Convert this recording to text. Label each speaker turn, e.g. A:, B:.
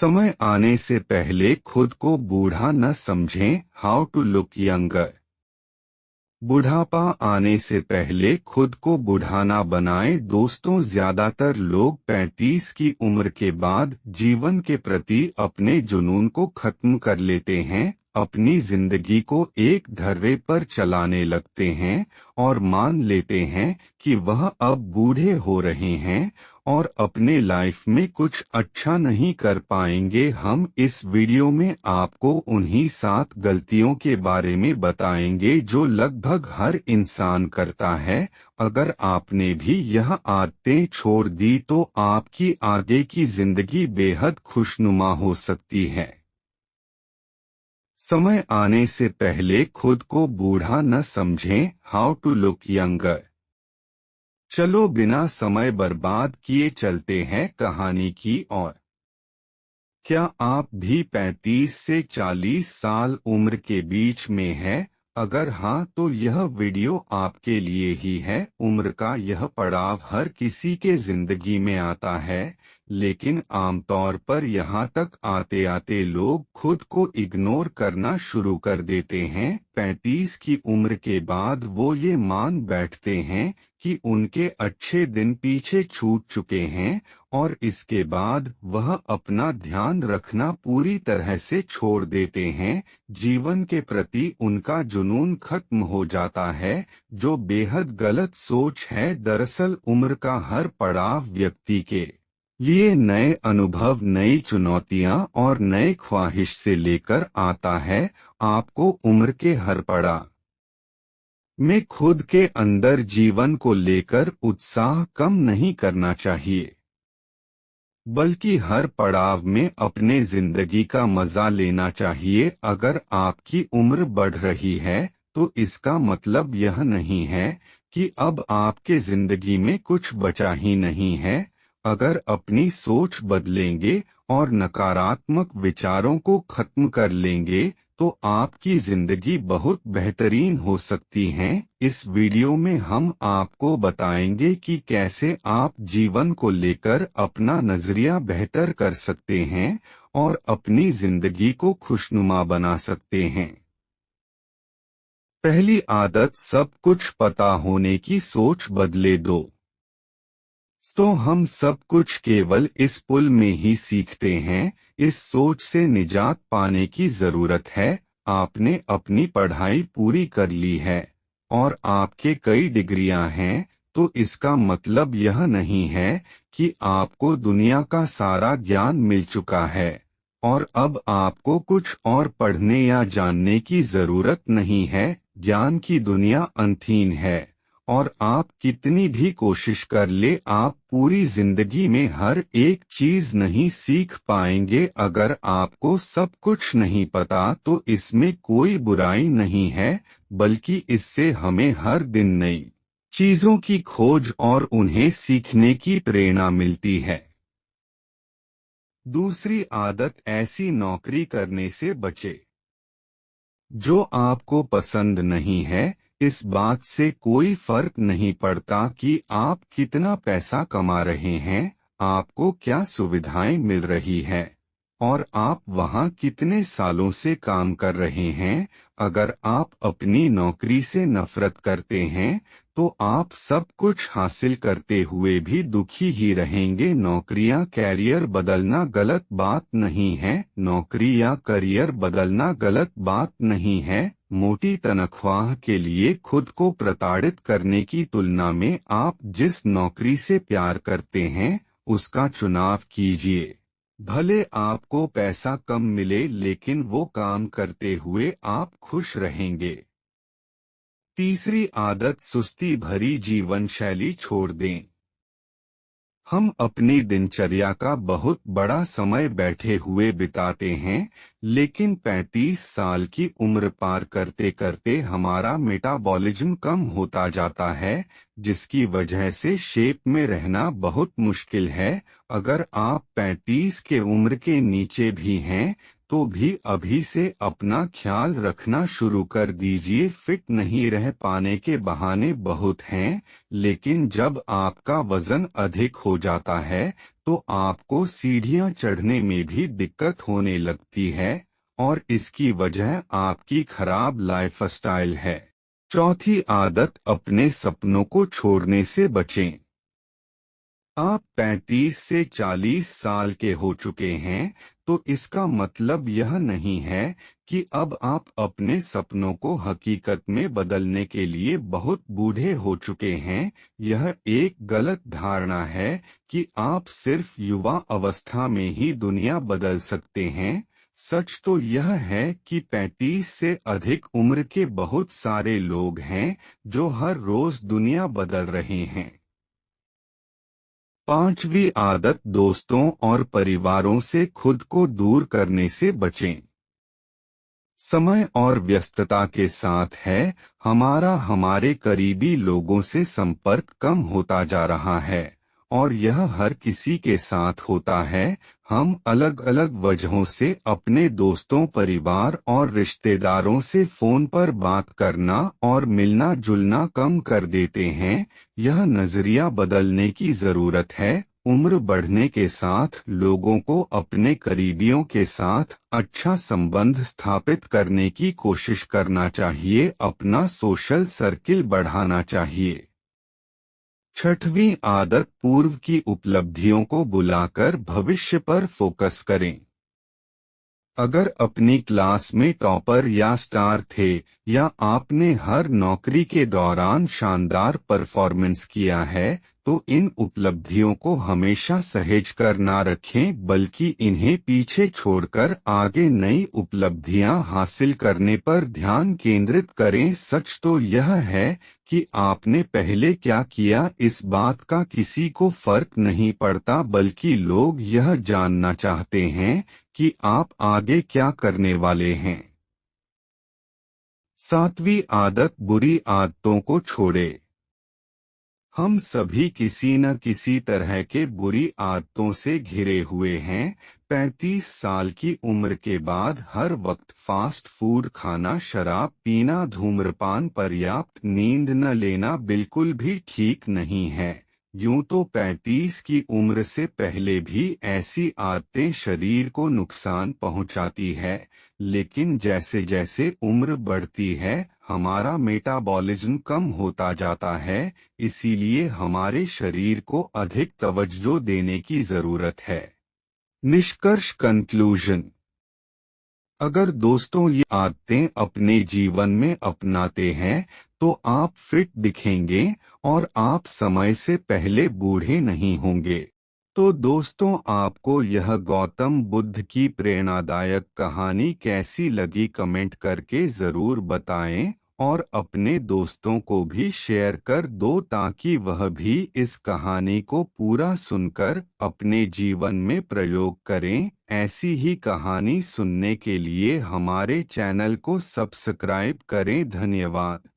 A: समय आने से पहले खुद को बूढ़ा न समझें, हाउ टू लुक यंगर। बुढ़ापा आने से पहले खुद को बूढ़ा ना बनाएं। दोस्तों, ज्यादातर लोग 35 की उम्र के बाद जीवन के प्रति अपने जुनून को खत्म कर लेते हैं, अपनी जिंदगी को एक ढर्रे पर चलाने लगते हैं और मान लेते हैं कि वह अब बूढ़े हो रहे हैं और अपने लाइफ में कुछ अच्छा नहीं कर पाएंगे। हम इस वीडियो में आपको उन्हीं 7 गलतियों के बारे में बताएंगे जो लगभग हर इंसान करता है। अगर आपने भी यह आदतें छोड़ दी तो आपकी आगे की जिंदगी बेहद खुशनुमा हो सकती है। समय आने से पहले खुद को बूढ़ा न समझें, हाउ टू लुक यंगर। चलो बिना समय बर्बाद किए चलते हैं कहानी की ओर। क्या आप भी 35 से 40 साल उम्र के बीच में हैं? अगर हाँ तो यह वीडियो आपके लिए ही है। उम्र का यह पड़ाव हर किसी के जिंदगी में आता है, लेकिन आमतौर पर यहाँ तक आते आते लोग खुद को इग्नोर करना शुरू कर देते हैं। 35 की उम्र के बाद वो ये मान बैठते हैं कि उनके अच्छे दिन पीछे छूट चुके हैं और इसके बाद वह अपना ध्यान रखना पूरी तरह से छोड़ देते हैं। जीवन के प्रति उनका जुनून खत्म हो जाता है, जो बेहद गलत सोच है। दरअसल उम्र का हर पड़ाव व्यक्ति के लिए नए अनुभव, नई चुनौतियां और नए ख्वाहिश से लेकर आता है। आपको उम्र के हर पड़ाव में खुद के अंदर जीवन को लेकर उत्साह कम नहीं करना चाहिए, बल्कि हर पड़ाव में अपने जिंदगी का मजा लेना चाहिए। अगर आपकी उम्र बढ़ रही है तो इसका मतलब यह नहीं है कि अब आपके जिंदगी में कुछ बचा ही नहीं है। अगर अपनी सोच बदलेंगे और नकारात्मक विचारों को खत्म कर लेंगे तो आपकी जिंदगी बहुत बेहतरीन हो सकती है। इस वीडियो में हम आपको बताएंगे कि कैसे आप जीवन को लेकर अपना नजरिया बेहतर कर सकते हैं और अपनी जिंदगी को खुशनुमा बना सकते हैं। पहली आदत, सब कुछ पता होने की सोच बदले दो। तो हम सब कुछ केवल इस पुल में ही सीखते हैं। इस सोच से निजात पाने की जरूरत है। आपने अपनी पढ़ाई पूरी कर ली है और आपके कई डिग्रियां हैं, तो इसका मतलब यह नहीं है कि आपको दुनिया का सारा ज्ञान मिल चुका है और अब आपको कुछ और पढ़ने या जानने की जरूरत नहीं है। ज्ञान की दुनिया अनंत है और आप कितनी भी कोशिश कर ले, आप पूरी जिंदगी में हर एक चीज नहीं सीख पाएंगे। अगर आपको सब कुछ नहीं पता तो इसमें कोई बुराई नहीं है, बल्कि इससे हमें हर दिन नई चीजों की खोज और उन्हें सीखने की प्रेरणा मिलती है। दूसरी आदत, ऐसी नौकरी करने से बचे जो आपको पसंद नहीं है। इस बात से कोई फर्क नहीं पड़ता कि आप कितना पैसा कमा रहे हैं, आपको क्या सुविधाएं मिल रही है और आप वहां कितने सालों से काम कर रहे हैं। अगर आप अपनी नौकरी से नफरत करते हैं तो आप सब कुछ हासिल करते हुए भी दुखी ही रहेंगे। नौकरियां, कैरियर बदलना गलत बात नहीं है। नौकरी या करियर बदलना गलत बात नहीं है। मोटी तनख्वाह के लिए खुद को प्रताड़ित करने की तुलना में आप जिस नौकरी से प्यार करते हैं उसका चुनाव कीजिए। भले आपको पैसा कम मिले, लेकिन वो काम करते हुए आप खुश रहेंगे। तीसरी आदत, सुस्ती भरी जीवन शैली छोड़ दें। हम अपनी दिनचर्या का बहुत बड़ा समय बैठे हुए बिताते हैं, लेकिन 35 साल की उम्र पार करते करते हमारा मेटाबॉलिज्म कम होता जाता है, जिसकी वजह से शेप में रहना बहुत मुश्किल है। अगर आप 35 के उम्र के नीचे भी हैं तो भी अभी से अपना ख्याल रखना शुरू कर दीजिए। फिट नहीं रह पाने के बहाने बहुत हैं, लेकिन जब आपका वजन अधिक हो जाता है तो आपको सीढ़ियां चढ़ने में भी दिक्कत होने लगती है, और इसकी वजह आपकी खराब लाइफस्टाइल है। चौथी आदत, अपने सपनों को छोड़ने से बचें। आप 35 से 40 साल के हो चुके हैं, तो इसका मतलब यह नहीं है कि अब आप अपने सपनों को हकीकत में बदलने के लिए बहुत बूढ़े हो चुके हैं। यह एक गलत धारणा है कि आप सिर्फ युवा अवस्था में ही दुनिया बदल सकते हैं। सच तो यह है कि 35 से अधिक उम्र के बहुत सारे लोग हैं जो हर रोज दुनिया बदल रहे हैं। पांचवी आदत, दोस्तों और परिवारों से खुद को दूर करने से बचें। समय और व्यस्तता के साथ है हमारा हमारे करीबी लोगों से संपर्क कम होता जा रहा है, और यह हर किसी के साथ होता है। हम अलग अलग वजहों से अपने दोस्तों, परिवार और रिश्तेदारों से फोन पर बात करना और मिलना जुलना कम कर देते हैं। यह नजरिया बदलने की जरूरत है। उम्र बढ़ने के साथ लोगों को अपने करीबियों के साथ अच्छा संबंध स्थापित करने की कोशिश करना चाहिए, अपना सोशल सर्किल बढ़ाना चाहिए। छठवीं आदत, पूर्व की उपलब्धियों को बुलाकर भविष्य पर फोकस करें। अगर अपनी क्लास में टॉपर या स्टार थे, या आपने हर नौकरी के दौरान शानदार परफॉर्मेंस किया है, तो इन उपलब्धियों को हमेशा सहेज कर ना रखें, बल्कि इन्हें पीछे छोड़कर आगे नई उपलब्धियां हासिल करने पर ध्यान केंद्रित करें। सच तो यह है कि आपने पहले क्या किया, इस बात का किसी को फर्क नहीं पड़ता, बल्कि लोग यह जानना चाहते हैं कि आप आगे क्या करने वाले हैं। सातवीं आदत, बुरी आदतों को छोड़े। हम सभी किसी न किसी तरह के बुरी आदतों से घिरे हुए हैं। 35 साल की उम्र के बाद हर वक्त फास्ट फूड खाना, शराब पीना, धूम्रपान, पर्याप्त नींद न लेना बिल्कुल भी ठीक नहीं है। यूं तो 35 की उम्र से पहले भी ऐसी आदतें शरीर को नुकसान पहुंचाती है, लेकिन जैसे जैसे उम्र बढ़ती है हमारा मेटाबॉलिज्म कम होता जाता है, इसीलिए हमारे शरीर को अधिक तवज्जो देने की जरूरत है। निष्कर्ष, कंक्लूजन। अगर दोस्तों ये आदतें अपने जीवन में अपनाते हैं तो आप फिट दिखेंगे और आप समय से पहले बूढ़े नहीं होंगे। तो दोस्तों, आपको यह गौतम बुद्ध की प्रेरणादायक कहानी कैसी लगी, कमेंट करके जरूर बताएं, और अपने दोस्तों को भी शेयर कर दो ताकि वह भी इस कहानी को पूरा सुनकर अपने जीवन में प्रयोग करें। ऐसी ही कहानी सुनने के लिए हमारे चैनल को सब्सक्राइब करें। धन्यवाद।